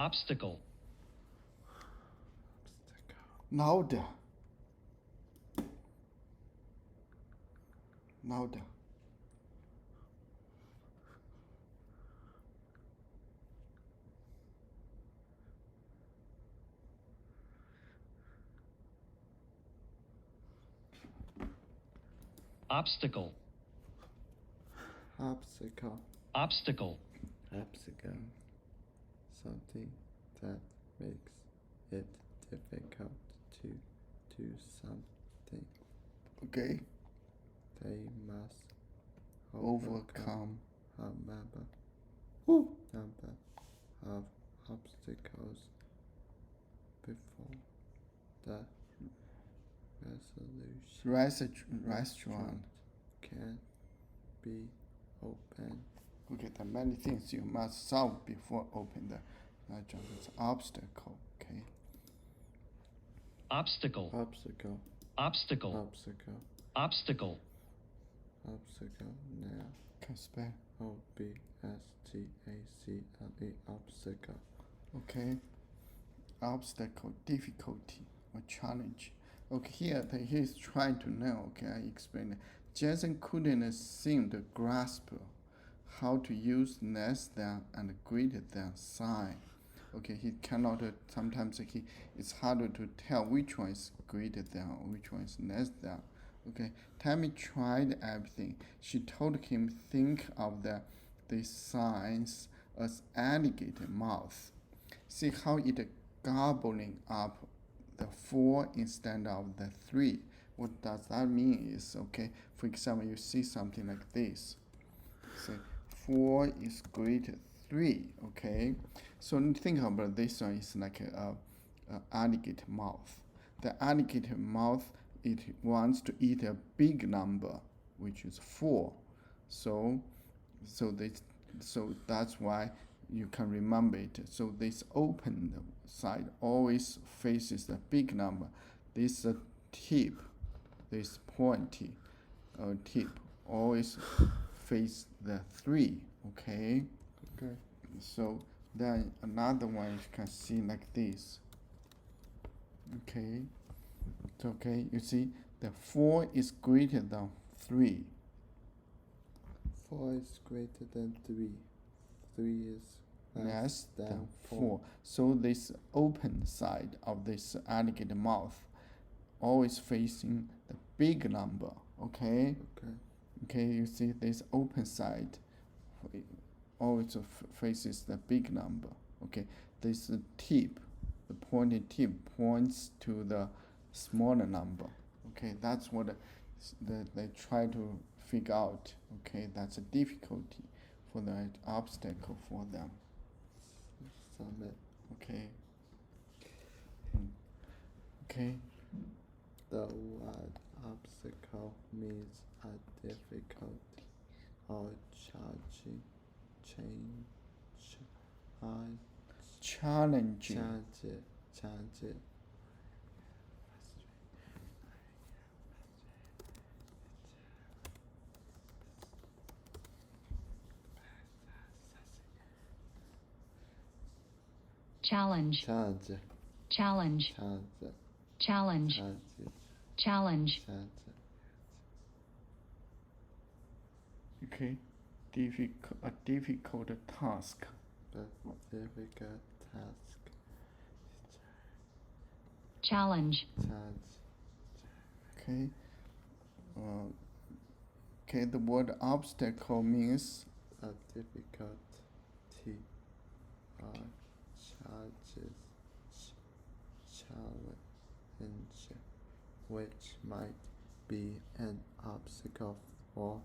Obstacle. Louder. Louder. Obstacle. Obstacle. Obstacle. Obstacle. Something that makes it difficult to do something. Okay. They must Overcome. a number of obstacles before the Restaurant. can be open. Okay, there are many things you must solve before open the restaurant. It's obstacle. Okay. Obstacle. Obstacle. Obstacle. Obstacle. Obstacle. Obstacle. Now. Can spell. obstacle. Obstacle. Okay. Obstacle, difficulty or challenge. Okay, here he's trying to know. Okay, I explain it. Jason couldn't seem to grasp how to use less than and greater than sign. Okay, he cannot. Sometimes it's harder to tell which one is greater than or which one is less than. Okay, Tammy tried everything. She told him think of the signs as alligator mouth. See how it gobbling up the 4 instead of the 3. What does that mean is, okay, for example, you see something like this. Say 4 is greater 3, okay? So think about this one is like a alligator mouth. The alligator mouth, it wants to eat a big number, which is 4. So that's why you can remember it. So this open side always faces the big number. This tip, this pointy tip always face the 3. Okay. Okay. So then another one you can see like this. Okay. It's okay. You see the 4 is greater than 3. 4 is greater than 3. 3 is less than 4. So this open side of this alligator mouth always facing the big number. Okay. Okay. You see this open side always faces the big number. Okay. This tip, the pointed tip points to the smaller number. Okay. That's what they try to figure out. Okay. That's a difficulty for the obstacle for them. Summit. Okay. Okay. The word obstacle means a difficult or challenging Challenging. Challenge. Challenge. Challenge. Challenge. Okay. A difficult task. Difficult task. Challenge. Okay. Okay. The word obstacle means A difficulty or challenge which might be an obstacle for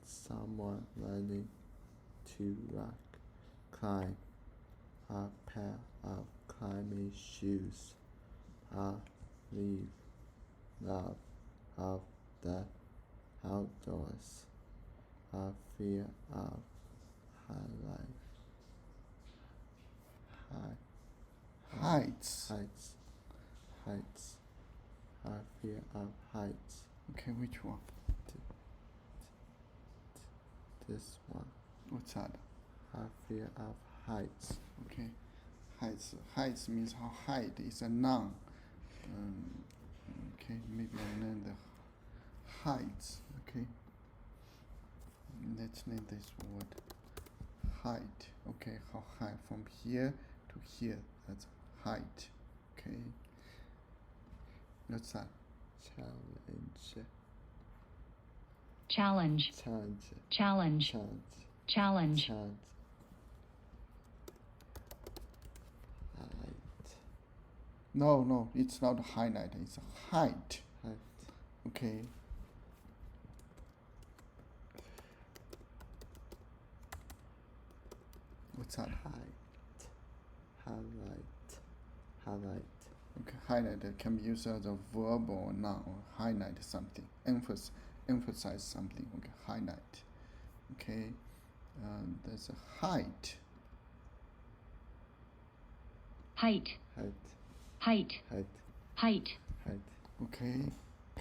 someone learning to climb. A pair of climbing shoes. A love of the outdoors. A fear of heights. A fear of heights. Okay, which one? This one. What's that? A fear of heights. Okay. heights. Heights means how height is a noun. Okay, maybe I learn the heights. Okay, let's name this word height. Okay, how high from here to here, that's height. Okay, what's that? Challenge. challenge, Challenge. challenge, Challenge. challenge, Challenge. Height. No, it's not highlight, it's height. Height. Okay, what's that? Height. Highlight. Highlight. Okay, highlight can be used as a verb or noun. Highlight something, emphasize something. Okay, highlight. Okay, there's a height. height, Height. height, Height. height, Height. Okay,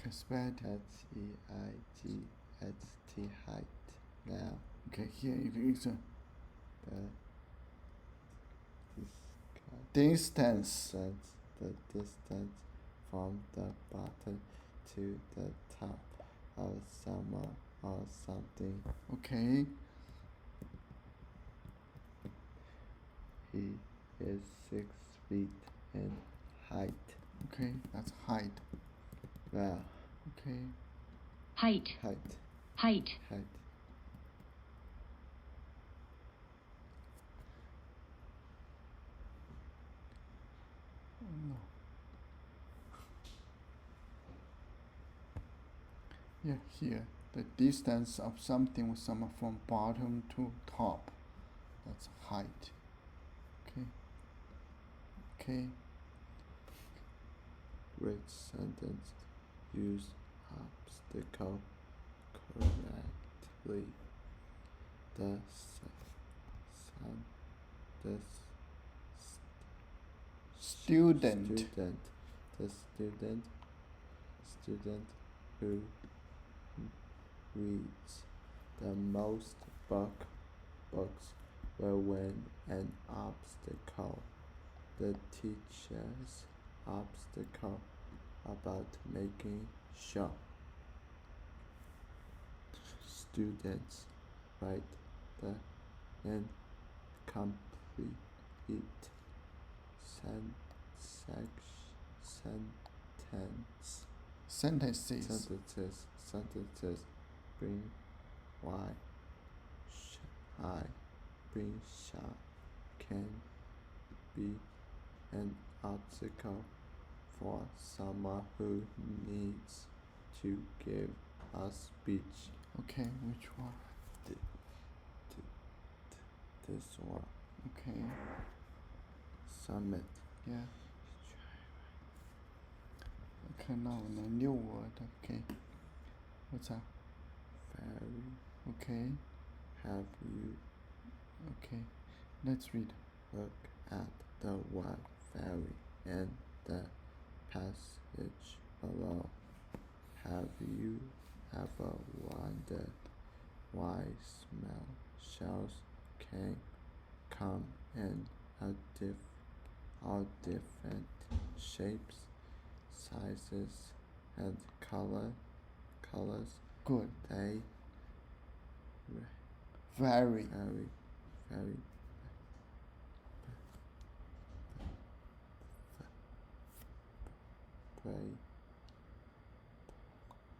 can spell it. Height. Height. Now Okay, here it is a the distance. the distance from the bottom to the top of someone or something. Okay, He is 6 feet in height. okay, that's height. Now, Okay, height, height. height, Height. no. Yeah, here the distance of something with someone from bottom to top. That's height. Okay. Okay. Which sentence use obstacle correctly? The son, the Student. the student who reads the most books will win an obstacle. The teacher's obstacle about making sure students write the incomplete sentences bring why bring shall can be an obstacle for someone who needs to give a speech. Okay, which one? This one. Okay, Summit. yeah. Okay, now a new word. Okay, what's that? Ferry. Okay, Have you okay. Let's read. look at the word ferry in the passage below? Have you ever wondered why small shells can come in all different shapes, sizes, and colors? Good. They Very. very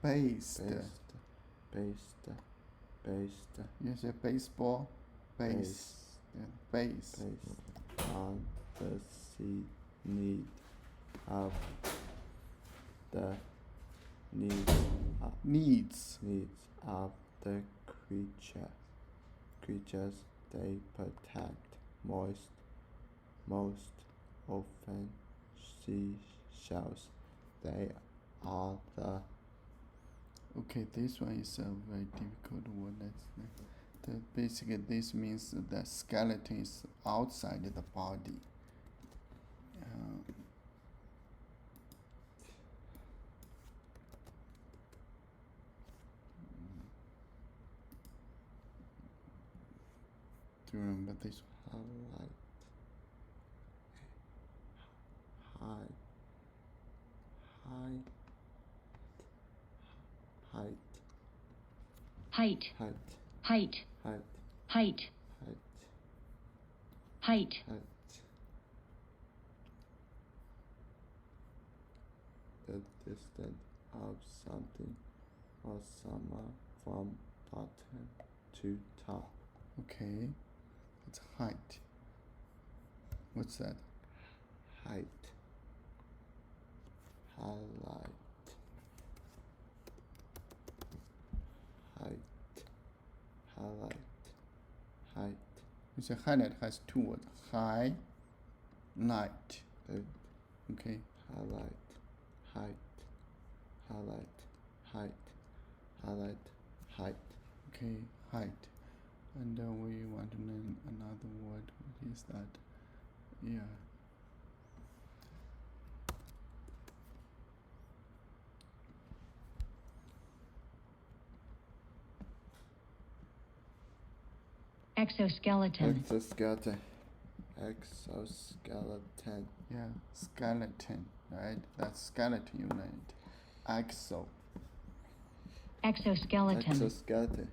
Based. based You say baseball. Base. Yeah, base. on the need of the Needs. of the creatures they protect. Most often seashells. They are the Okay, this one is a very difficult word. Basically, this means the skeleton is outside the body. Do you remember this one? highlight height, height, height, height, height, height, height, height, height, height, height. The distance of something or someone from bottom to top. Okay, it's height. What's that? Height. Highlight. Height. Highlight. Height. You say highlight has two words. High, light. Okay. Highlight. Height. Highlight. Height. Highlight. Height. Okay, height. And we want to learn another word. What is that? Yeah. exoskeleton, Exoskeleton. Exoskeleton. Yeah, skeleton, right? That's skeleton you learned. Exo. exoskeleton, Exoskeleton.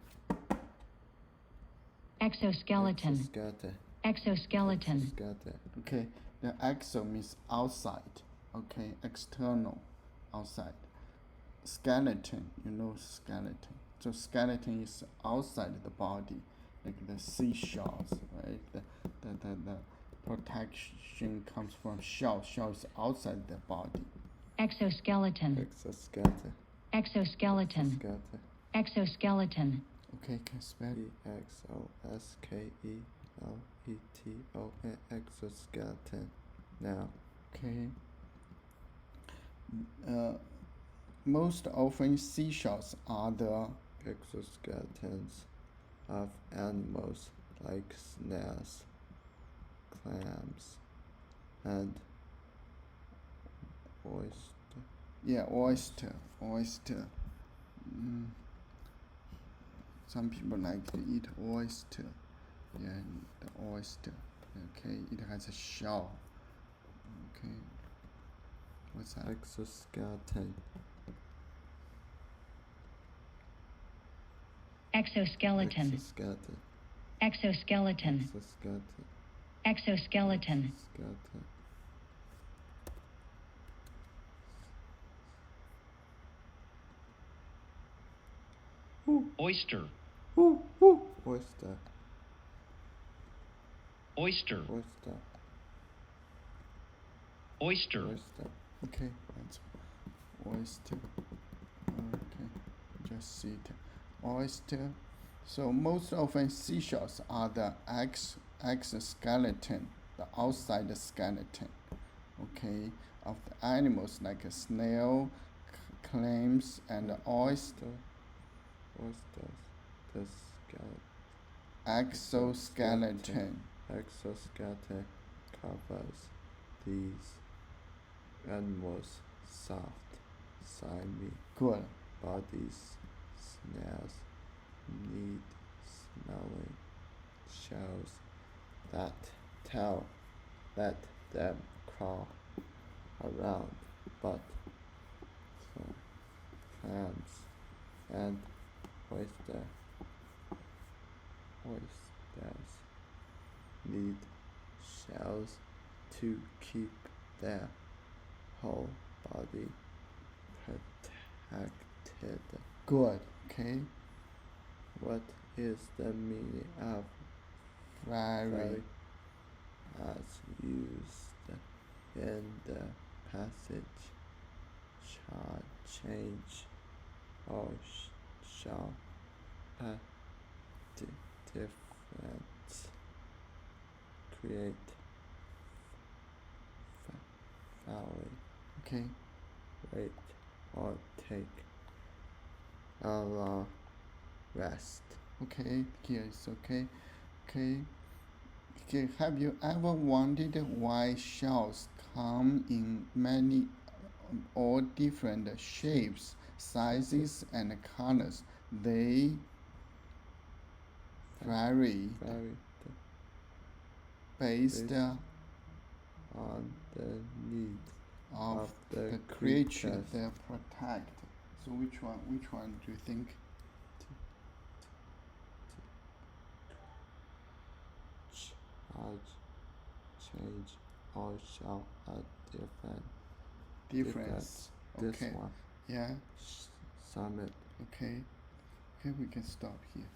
exoskeleton, Exoskeleton. exoskeleton, Exoskeleton. Okay, the exo means outside. Okay, external, outside. Skeleton, you know skeleton. So skeleton is outside the body, like the seashells, right? The protection comes from shell. Shell is outside the body. exoskeleton, Exoskeleton. exoskeleton, Exoskeleton. exoskeleton, Okay, can you spell? EXOSKELETON. Exoskeleton. Now. Okay. Most often seashells are the Exoskeletons of animals like snails, clams, and oyster. yeah, oyster. Some people like to eat oyster. Yeah, the oyster. Okay, it has a shell. Okay, what's that? Exoskeleton. exoskeleton, Exoskeleton. exoskeleton, Exoskeleton. exoskeleton, Exoskeleton. oyster, Oyster. oyster, Oyster. oyster, Oyster. Okay, that's oyster. Okay, just see it. Oyster. So most often seashells are the exoskeleton, the outside skeleton. Okay, of the animals like a snail, clams, and oyster. Oysters. The skeleton. Exoskeleton. Exoskeleton covers these animals' soft, slimy Good. bodies. Snails need smelling shells that let them crawl around, but some clams and oysters need shells to keep their whole body protected. Good. Okay. What is the meaning of Very. as used in the passage? Shall change or shall a difference create valley, Okay. wait, or take a long rest? Okay. Here is okay. Okay. Okay. Have you ever wondered why shells come in many, all different shapes, sizes, and colors? They vary Very based Based on the need of the creature they protect. So which one do you think? Charge, change, or show a difference. Difference. This Okay. one. Yeah. Summit. Okay. Okay, we can stop here.